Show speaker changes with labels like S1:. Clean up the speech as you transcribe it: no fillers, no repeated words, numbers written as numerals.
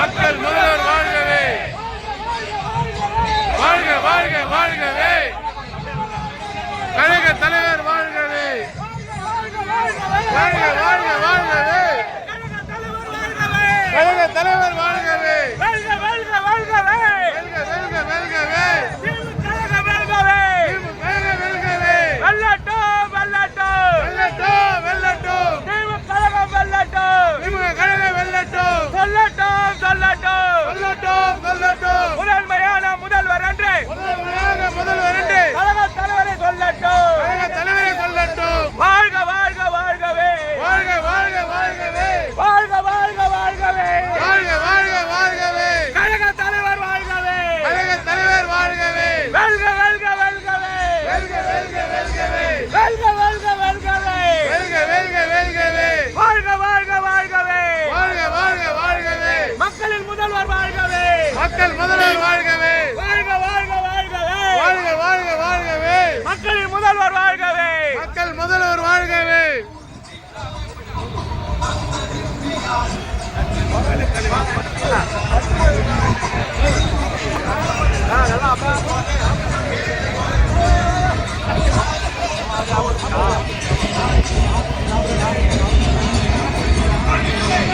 S1: மக்கள் முதல்வர் வாழ்கவே, வாழ்க வாழ்க வாழ்கவே, கழக தலைவர் வாழ்கவே, வாழ்க வாழ்க வாழ்கவே, கழக தலைவர் வாழ்கவே, வெல்க வெல்க வெல்கவே, வெல்க வெல்க வெல்கவே, கழக வெல்கவே, கழக வெல்கவே, வெல்லட்டும் வெல்லட்டும் வெல்லட்டும் வெல்லட்டும், கழகம் வெல்லட்டும், கழக வெல்லட்டும், சொல்லட்டும் சொல்லட்டும் சொல்லட்டும் சொல்லட்டும், முதன்மையான முதல்வர் என்று, முதன்மையான முதல்வர் என்று கழக தலைவரை சொல்லட்டும், கழக தலைவரை சொல்லட்டும், வாழ்க வாழ்க வாழ்கவே, வாழ்க வாழ்க வாழ்கவே, வாழ்க வாழ்க வாழ்கவே, வாழ்க வாழ்க வாழ்கவே, கழக தலைவர் வாழ்கவே, கழக தலைவர் வாழ்கவே, வெல்க வெல்க வெல்கவே, வெல்க வெல்க வெல்கவே, வெல்க வெல்க வெல்கவே, வெல்க வெல்க வெல்கவே, வாழ்க வாழ்க வாழ்கவே, வாழ்க வாழ்க வாழ்கவே, மக்களின் முதல்வர் வாழ்கவே, மக்கள் முதல்வர் வாழ்க